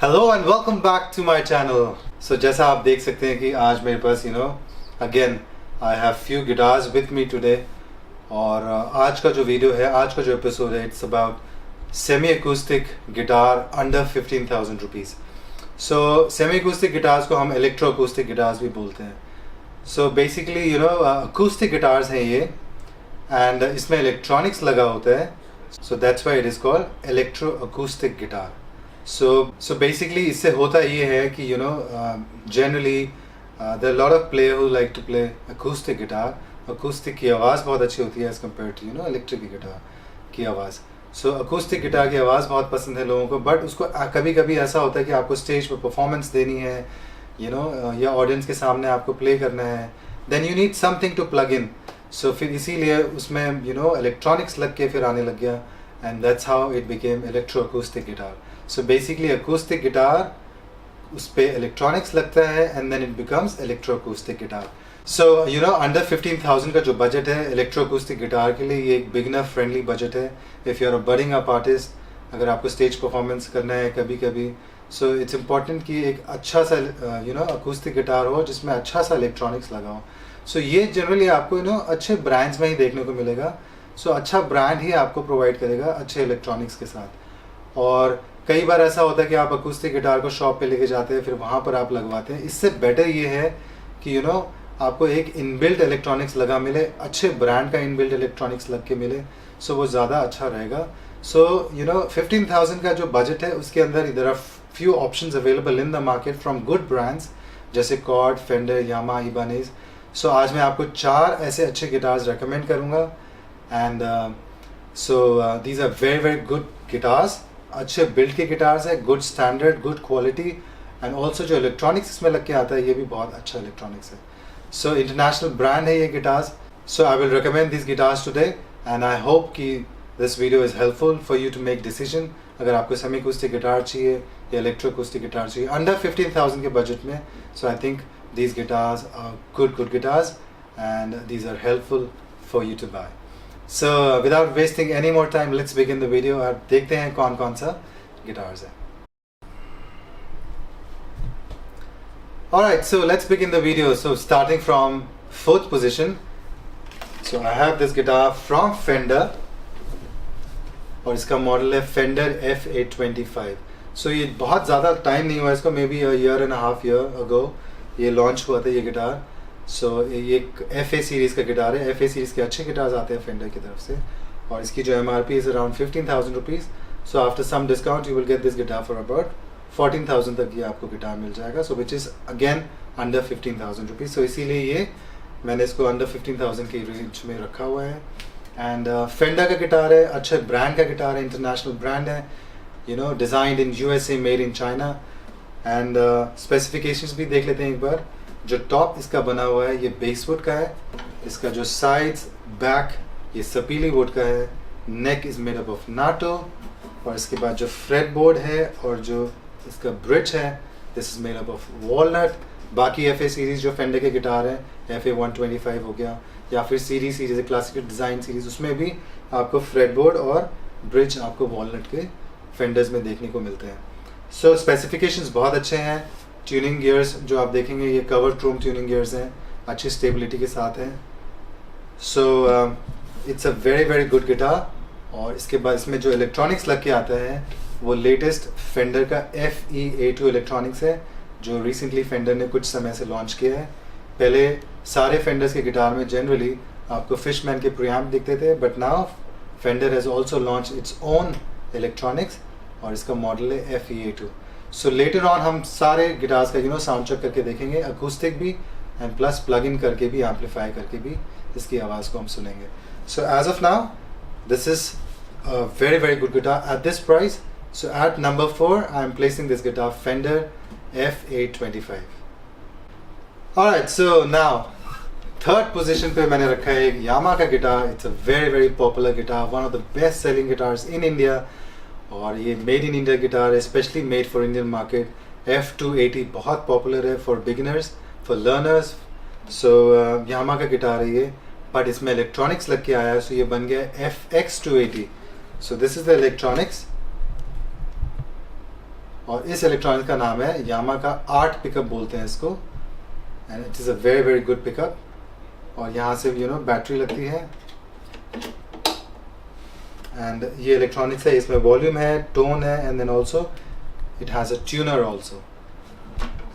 Hello and welcome back to my channel. So जैसा आप देख सकते हैं कि आज मेरे पास again I have few guitars with me today. और आज का जो वीडियो है, आज का जो एपिसोड है, it's about semi acoustic guitar under 15,000 rupees. So semi acoustic guitars को हम इलेक्ट्रो अकूस्टिक गिटार्स भी बोलते हैं। सो बेसिकली अकूस्टिक गिटार्स हैं ये, एंड इसमें इलेक्ट्रॉनिक्स लगा होता है। So that's why it is called electro acoustic guitar. So basically इससे होता ये है कि generally there are a lot of players who like to play acoustic guitar. Acoustic की आवाज़ बहुत अच्छी होती है as compared to electric guitar की आवाज़। So acoustic guitar की आवाज़ बहुत पसंद है लोगों को, बट उसको कभी कभी ऐसा होता है कि आपको स्टेज पर परफॉर्मेंस देनी है या ऑडियंस के सामने आपको प्ले करना है, then you need something to plug in. So फिर इसीलिए उसमें इलेक्ट्रॉनिक्स लग के फिर आने लग गया, and that's how it became electro acoustic guitar. So basically acoustic guitar उस पे electronics लगता है and then it becomes electro acoustic guitar. So under 15,000 का जो बजट है electro acoustic guitar के लिए, ये एक beginner friendly बजट है. If you are a budding up artist, अगर आपको stage performance करना है कभी कभी, so it's important कि एक अच्छा सा acoustic guitar हो जिसमें अच्छा सा electronics लगा हो. So ये generally आपको अच्छे brands में ही देखने को मिलेगा. So अच्छा brand ही आपको provide करेगा अच्छे electronics के साथ. और कई बार ऐसा होता है कि आप अकूस्टिक गिटार को शॉप पे लेके जाते हैं, फिर वहाँ पर आप लगवाते हैं. इससे बेटर ये है कि आपको एक इनबिल्ट इलेक्ट्रॉनिक्स लगा मिले, अच्छे ब्रांड का इनबिल्ट इलेक्ट्रॉनिक्स लग के मिले, सो वो ज़्यादा अच्छा रहेगा. सो 15,000 का जो बजट है उसके अंदर there are few options available in the market from good brands जैसे Cort, Fender, Yamaha, Ibanez. So आज मैं आपको 4 ऐसे अच्छे गिटार्स रेकमेंड करूँगा, and these are very very good guitars. अच्छे बिल्ड के गिटार्स है, good standard, good quality, and also जो इलेक्ट्रॉनिक्स इसमें लग के आता है ये भी बहुत अच्छा इलेक्ट्रॉनिक्स है. सो इंटरनेशनल ब्रांड है ये guitars. So I will recommend this guitars today, and I hope कि this video is helpful for you to make decision. अगर आपको सेमी अकूस्टिक गिटार चाहिए या इलेक्ट्रो अकूस्टिक गिटार चाहिए अंडर 15,000 के बजट में, so I think these guitars are good guitars and these are helpful for you to buy. So without wasting any more time, let's begin the video. अब देखते हैं कौन कौन सा guitars है. Alright, so let's begin the video. So starting from 4th position. So I have this guitar from Fender, और इसका model है Fender F825. So ये बहुत ज़्यादा टाइम नहीं हुआ इसको, may be a year and a half year ago ये लॉन्च हुआ था ये गिटार. सो ये एक FA सीरीज़ का गिटार है. FA सीरीज़ के अच्छे गिटार्स आते हैं फेंडर की तरफ से, और इसकी जो MRP is around 15,000 rupees. So after some discount you will get this guitar for about 14,000 तक ये आपको गिटार मिल जाएगा. So which is again under 15,000 rupees. So इसीलिए ये मैंने इसको अंडर 15,000 की रेंज में रखा हुआ है. एंड फेंडर का गिटार है, अच्छे ब्रांड का गिटार है, इंटरनेशनल ब्रांड है, designed in USA, made in China. And specifications भी देख लेते हैं एक बार. जो टॉप इसका बना हुआ है ये बेस वुड का है. इसका जो साइड्स, बैक, ये सपीली वुड का है. नेक is made up of NATO. और इसके बाद जो फ्रेट बोर्ड है और जो इसका ब्रिज है, this is made up of walnut. बाकी FA सीरीज़ जो फेंडर के गिटार हैं, FA 125 हो गया, या फिर सीरीज़ है क्लासिकल डिज़ाइन सीरीज़, उसमें भी आपको फ्रेट बोर्ड और ब्रिज आपको वॉलनट के फेंडर्स में देखने को मिलते हैं. सो स्पेसिफिकेशंस बहुत अच्छे हैं. ट्यूनिंग गियर्स जो आप देखेंगे ये कवर क्रोम ट्यूनिंग गियर्स हैं, अच्छी स्टेबिलिटी के साथ हैं. So it's a very very good guitar. और इसके बाद इसमें जो इलेक्ट्रॉनिक्स लग के आता है वो लेटेस्ट फेंडर का FE-A2 इलेक्ट्रॉनिक्स है, जो रिसेंटली फेंडर ने कुछ समय से लॉन्च किया है. पहले सारे फेंडर्स के गिटार में जनरली आपको फिशमैन के प्रीएम्प दिखते थे, but now fender has also launch its own electronics, और इसका मॉडल है FE-A2. सो लेटर ऑन हम सारे गिटार्स का साउंड चेक करके देखेंगे, अकूस्टिक भी एंड प्लस प्लग इन करके भी, एम्पलीफाई करके भी इसकी आवाज़ को हम सुनेंगे. So as of now this is a very very good guitar at this price. So at number 4 I am placing this guitar Fender F825. Alright, so now 3rd position पे मैंने रखा है एक यामा का guitar. It's a very very popular guitar, one of the best selling guitars in India, और ये made in India guitar है, specially made for Indian market. F280 बहुत पॉपुलर है फॉर बिगिनर्स, फॉर लर्नर्स. सो यामा का guitar है ये, but इसमें electronics लग के आया है, सो ये बन गया FX280. So this is the electronics. और इस इलेक्ट्रॉनिक्स का नाम है यामा का आर्ट पिकअप बोलते हैं इसको, and it is a very very good pickup. और यहाँ से बैटरी लगती है, एंड ये इलेक्ट्रॉनिक्स है, इसमें वॉल्यूम है, टोन है, and then also it has a tuner also.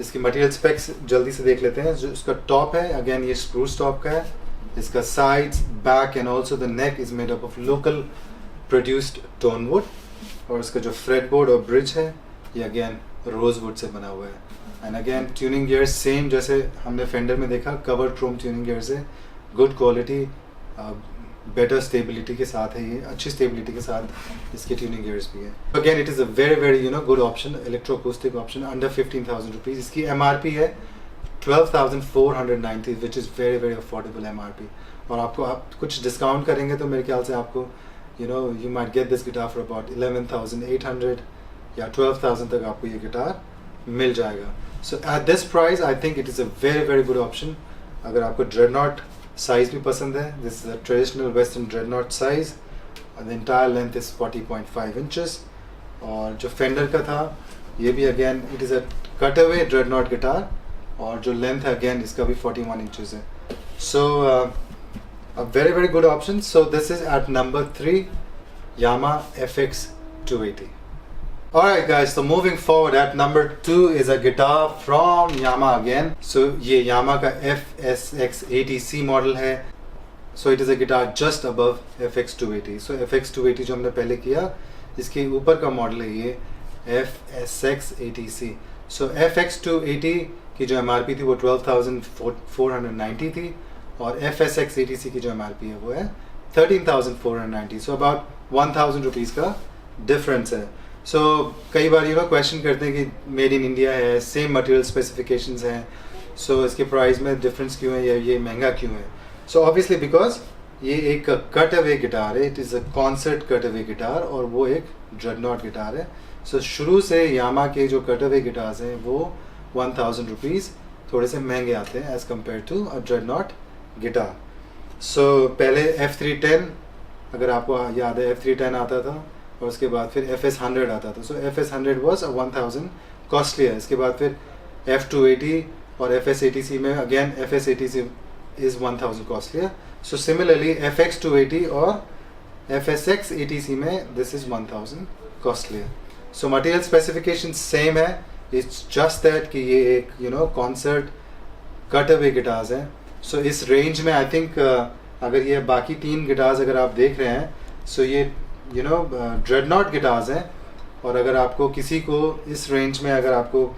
इसकी मटेरियल स्पेक्स जल्दी से देख लेते हैं। जो इसका टॉप है, अगेन ये स्प्रूस टॉप का है। इसका sides, back and also the neck is made up of local produced tone would. और इसका जो फ्रेट बोर्ड और ब्रिज है ये अगेन रोज वुड से बना हुआ है। And again tuning gears same जैसे हमने फेंडर में देखा, कवर क्रोम ट्यूनिंग गियर्स है, गुड क्वालिटी, बेटर स्टेबिलिटी के साथ है, ये अच्छी स्टेबिलिटी के साथ इसके ट्यूनिंग गियर्स भी है। Again it is a very very good option, electroacoustic option, under 15,000 rupees. इसकी MRP है 12,490, which is very very affordable MRP। और आपको आप कुछ डिस्काउंट करेंगे तो मेरे ख्याल से आपको you might get this guitar for about 11,800 या 12,000 तक आपको ये गिटार मिल जाएगा। So at this price I think it is a very very good option. अगर आपको ड्रेडनॉट साइज भी पसंद है, this is a traditional western dreadnought size, the entire length is 40.5 inches. और जो फेंडर का था ये भी again it is a cutaway dreadnought guitar, और जो लेंथ है अगेन इसका भी 41 इंचेस है। So a very very good option. So this is at number 3, Yamaha FX 280. Alright guys, so moving forward at number 2 is a guitar from Yamaha again. So ये Yamaha का FSX 80C model है। So it is a guitar just above FX 280. So FX 280 जो हमने पहले किया, इसके ऊपर का मॉडल है ये FSX 80C. So FX 280 की जो MRP थी वो 12,490 थी, और FSX 80C की जो MRP है वो है 13,490. So about 1,000 रुपीज़ का डिफरेंस है। सो कई बार क्वेश्चन करते हैं कि मेड इन इंडिया है, सेम मटेरियल स्पेसिफिकेशंस हैं, सो इसके प्राइस में डिफरेंस क्यों है या ये महंगा क्यों है? सो ऑब्वियसली बिकॉज ये एक कट अवे गिटार है, it is a concert cut away guitar, और वो एक ड्रेडनॉट गिटार है। सो शुरू से यामा के जो कट अवे गिटार्स हैं वो 1,000 रुपीज़ थोड़े से महंगे आते हैं as compare to a dreadnought guitar. So पहले F310, अगर आपको याद है F310 आता था, और उसके बाद फिर FS100 आता था। सो FS100 वॉज 1,000 कॉस्टलियर। इसके बाद फिर F280 और FS80C में again FS80C is 1,000 costlier. So similarly FX 280 और FSX 80C में this is 1,000 costlier. So material specification same है, इट्स जस्ट दैट कि ये एक कॉन्सर्ट कट अवे गिटार्स हैं। सो इस रेंज में आई थिंक अगर ये बाकी 3 गिटार्स अगर आप देख रहे हैं, सो ये ड्रेडनॉट गिटार्स हैं। और अगर आपको किसी को इस रेंज में अगर आपको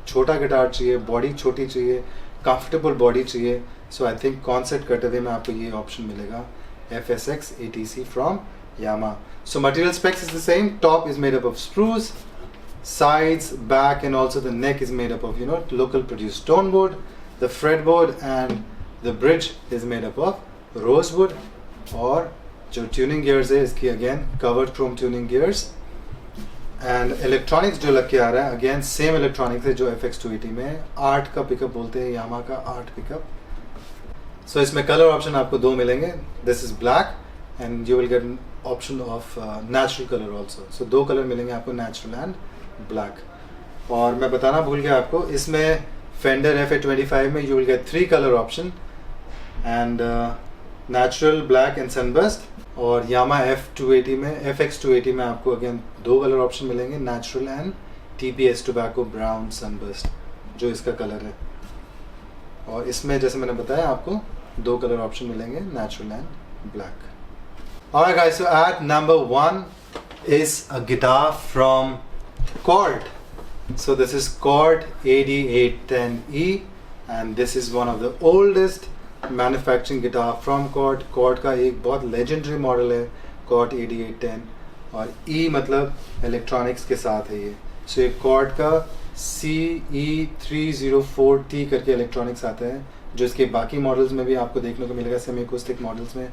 छोटा गिटार चाहिए, बॉडी छोटी चाहिए, कंफर्टेबल बॉडी चाहिए, so I think concert cutaway में आपको ये ऑप्शन मिलेगा, FSX 80C from Yamaha. So material specs is the same, top is made up of spruce, sides, back and also the neck is made up of local produced stone wood, the fretboard and the bridge is made up of rosewood, और जो tuning gears है इसकी again covered Chrome tuning gears, and electronics जो लग के आ रहा है again same electronics है जो FX 280 में, आर्ट का पिकअप बोलते हैं, यामा का आर्ट पिकअप। सो इसमें कलर ऑप्शन आपको 2 मिलेंगे, this is black and you will gate option of natural colour also. So 2 colour मिलेंगे आपको, नेचुरल एंड ब्लैक। और मैं बताना भूल गया आपको, इसमें फेंडर FA25 में you will gate 3 colour option, and natural, black and sunburst. और यामा FX 280 में आपको अगेन 2 कलर ऑप्शन मिलेंगे, natural and TPS tobacco brown sunburst, जो इसका कलर है। और इसमें जैसे मैंने बताया आपको 2 कलर ऑप्शन मिलेंगे, natural and black. Alright guys, so at number 1 is a guitar from Chord. So this is Chord AD810E, and this is one of the oldest manufacturing guitar from Cort. Cort का एक बहुत legendary model है cord AD810, और E मतलब electronics के साथ है ये। सो ये कॉर्ड का CE304T करके इलेक्ट्रॉनिक्स आता है, जो इसके बाकी मॉडल्स में भी आपको देखने को मिलेगा, सेमी अकूस्टिक मॉडल्स में,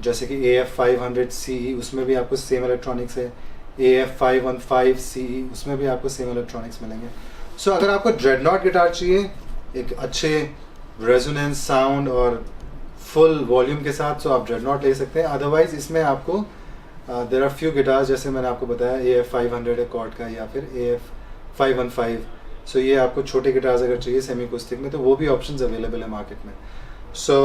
जैसे कि AF500CE, उसमें भी आपको सेम इलेक्ट्रॉनिक्स है, AF515CE, उसमें भी आपको सेम इलेक्ट्रॉनिक्स मिलेंगे। सो अगर आपको ड्रेडनॉट गिटार चाहिए एक अच्छे रेजोनेंस साउंड और फुल वॉल्यूम के साथ, सो आप ड्रेडनॉट ले सकते हैं। अदरवाइज इसमें आपको देयर आर फ्यू गिटार्स, जैसे मैंने आपको बताया AF500 है कॉर्ड का, या फिर 515। सो ये आपको छोटे गिटार्स अगर चाहिए सेमी अकूस्टिक में तो वो भी ऑप्शंस अवेलेबल है मार्केट में। So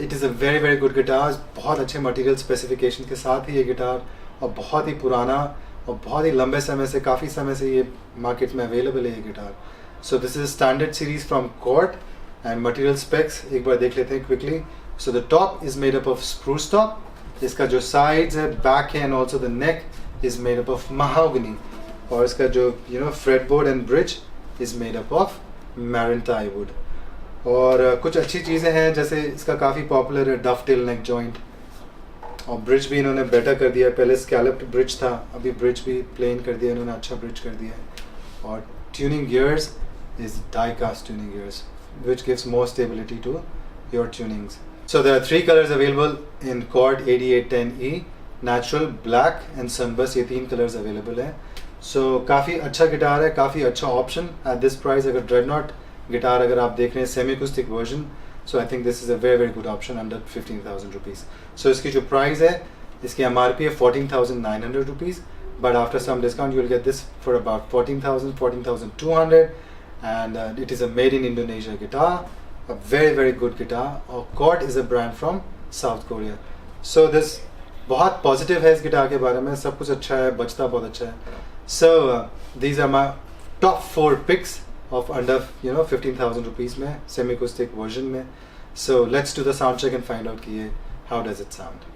it is a very very good guitar, बहुत अच्छे मटेरियल स्पेसिफिकेशन के साथ ही ये गिटार, और बहुत ही पुराना और बहुत ही लंबे समय से, काफ़ी समय से ये मार्केट में अवेलेबल है ये guitar. So this is standard series from Cort and material specs एक बार देख लेते हैं quickly. So the top is made up of spruce top, इसका जो साइड्स है, बैक है and also the neck is made up of mahogany, और इसका जो fretboard and bridge is made up of meranti wood. और कुछ अच्छी चीज़ें हैं जैसे इसका काफ़ी पॉपुलर है डफटेल नेक जॉइंट, और ब्रिज भी इन्होंने बेटर कर दिया है। पहले स्कैलप्ड ब्रिज था, अभी ब्रिज भी प्लेन कर दिया इन्होंने, अच्छा ब्रिज कर दिया है। और tuning gears is die cast tuning gears which gives more stability to your tunings. So there are 3 colors available in Chord 8810E, natural, black and sunburst, ये 3 colors available हैं। So काफ़ी अच्छा गिटार है, काफ़ी अच्छा ऑप्शन at this price। अगर Dreadnought guitar अगर आप देख रहे हैं semi acoustic version, so I think this is a very very good option under 15,000 rupees। So इसकी जो प्राइस है, इसकी MRP है 14,900 rupees, but after some discount you will get this for about 14,200, and it is a made in Indonesia guitar, a very very good guitar। और Chord is a brand from South Korea। So this बहुत positive है इस guitar के बारे में, सब कुछ अच्छा है, बजता बहुत अच्छा है। So these are my top 4 picks of under 15,000 rupees में semi acoustic version में। So let's do the sound check and find out कि ये how does it sound।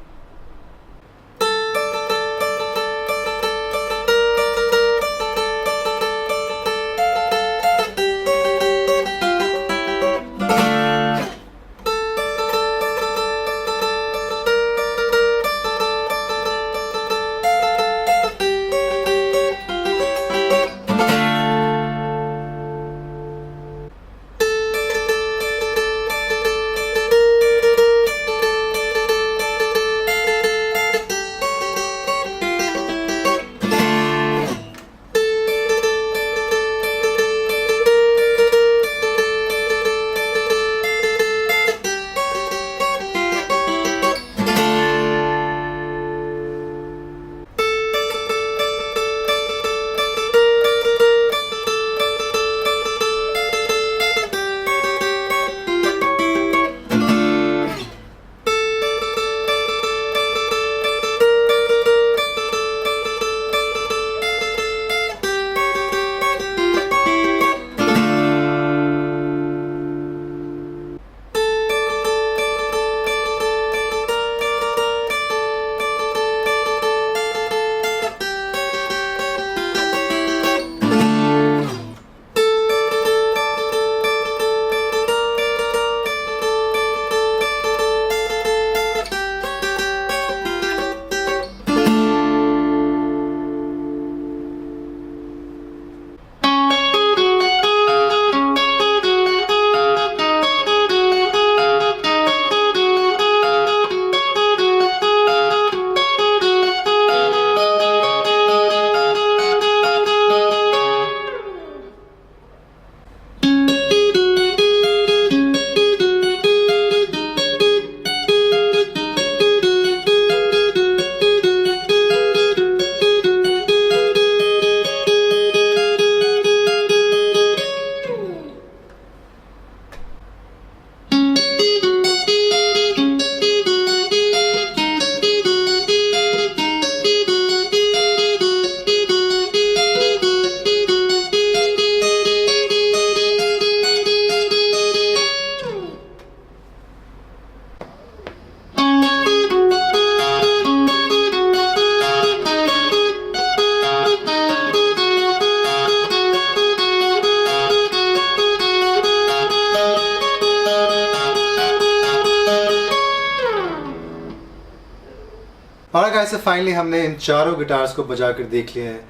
और गाइस से फाइनली हमने इन चारों गिटार्स को बजा कर देख लिया है।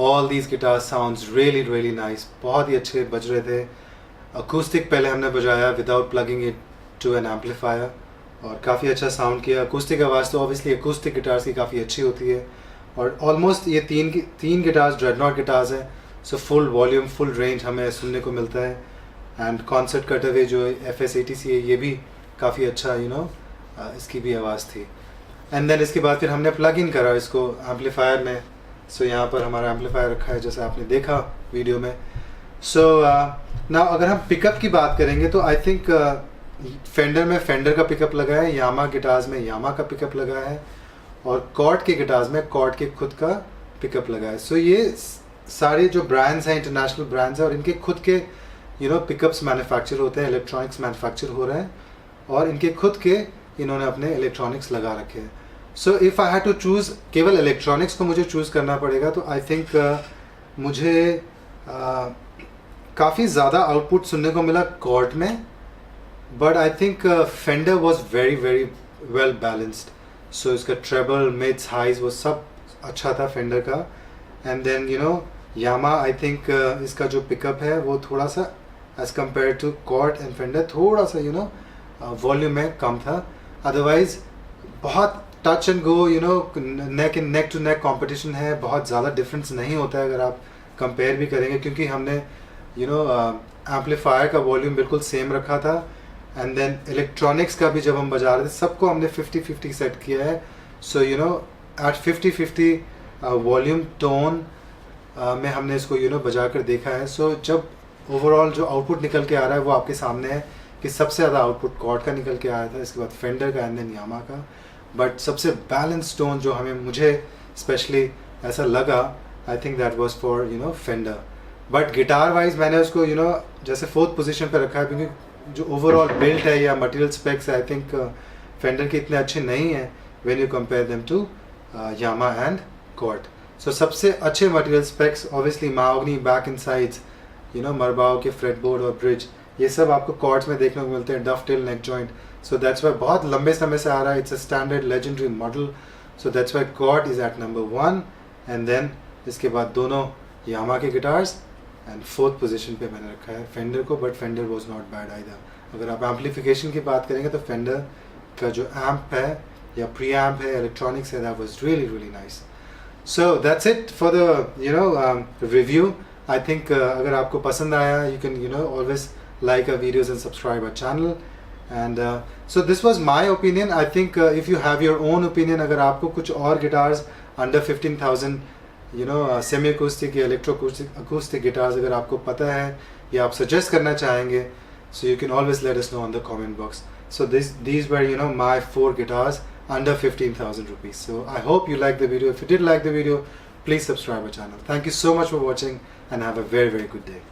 All these guitar sounds really really nice, बहुत ही अच्छे बज रहे थे। अकूस्टिक पहले हमने बजाया without plugging it to an amplifier और काफ़ी अच्छा साउंड किया। अकूस्टिक आवाज़ तो ऑब्वियसली अकूस्टिक गिटार्स की काफ़ी अच्छी होती है और ऑलमोस्ट ये तीन गिटार्स ड्रेडनॉट गिटार्स हैं, so full volume full range हमें सुनने को मिलता है। एंड कॉन्सर्ट कटअवे जो FS80C है ये भी काफ़ी अच्छा इसकी भी आवाज़ थी। एंड देन इसके बाद फिर हमने प्लग इन करा इसको एम्पलीफायर में सो यहाँ पर हमारा एम्पलीफायर रखा है जैसे आपने देखा वीडियो में. सो नाउ अगर हम पिकअप की बात करेंगे तो आई थिंक फेंडर में फेंडर का पिकअप लगा है, यामा गिटार्स में यामा का पिकअप लगा है, और कॉर्ड के गिटार्स में कॉर्ड के खुद का पिकअप लगा है. सो ये सारे जो ब्रांड्स हैं इंटरनेशनल ब्रांड्स हैं और इनके खुद के पिकअप्स मैन्युफैक्चर होते हैं, इलेक्ट्रॉनिक्स मैन्युफैक्चर हो रहे हैं और इनके खुद के इन्होंने अपने इलेक्ट्रॉनिक्स लगा रखे हैं. So if I had to choose, केवल इलेक्ट्रॉनिक्स को मुझे चूज़ करना पड़ेगा तो आई थिंक मुझे काफ़ी ज़्यादा आउटपुट सुनने को मिला कॉर्ड में, but I think Fender was very very well balanced. So इसका ट्रेबल, मिड्स, हाइज वो सब अच्छा था फेंडर का. And then Yamaha I think इसका जो पिकअप है वो थोड़ा सा as compare to Cort and Fender थोड़ा सा वॉल्यूम में कम था. अदरवाइज बहुत touch and go neck to neck competition है, बहुत ज़्यादा डिफरेंस नहीं होता है अगर आप कंपेयर भी करेंगे, क्योंकि हमने एम्पलीफायर का वॉल्यूम बिल्कुल सेम रखा था. एंड देन इलेक्ट्रॉनिक्स का भी जब हम बजा रहे थे सबको हमने 50-50 सेट किया है. सो एट 50-50 वॉल्यूम टोन में हमने इसको बजा कर देखा है. सो जब ओवरऑल जो आउटपुट निकल के आ रहा है वो आपके सामने है कि सबसे ज़्यादा आउटपुट कॉर्ड का निकल के आया था, इसके बाद फेंडर का एंड देन यामा का. बट सबसे बैलेंस टोन जो मुझे स्पेशली ऐसा लगा, I think that was for fender. But guitar wise मैंने उसको जैसे 4th पोजीशन पे रखा है, क्योंकि जो ओवरऑल बिल्ड है या material specs I think Fender के इतने अच्छे नहीं हैं when you compare them to Yamaha and Cort. So सबसे अच्छे material specs obviously mahogany, back and sides, merbau के फ्रेटबोर्ड और ब्रिज, ये सब आपको कॉर्ड्स में देखने को मिलते हैं, dovetail, neck joint. So that's why बहुत लंबे समय से आ रहा है, it's a standard legendary model. So that's why Cort is at number 1 and then इसके बाद दोनों यामा के गिटार्स एंड 4th पोजीशन पे मैंने रखा है फेंडर को. But fender was not bad either. अगर आप एम्पलीफिकेशन की बात करेंगे तो फेंडर का जो एम्प है या प्री एम्प है, इलेक्ट्रॉनिक्स है, that was really really nice. So that's it for the review. I think अगर आपको पसंद आया you can always like our videos and subscribe our channel. And so this was my opinion. I think if you have your own opinion, अगर आपको कुछ और guitars under 15,000 semi acoustic या electro acoustic guitars अगर आपको पता है या आप suggest करना चाहेंगे, so you can always let us know on the comment box. So these were my 4 guitars under 15,000 rupees. So I hope you liked the video. If you did like the video, please subscribe our channel. Thank you so much for watching and have a very very good day.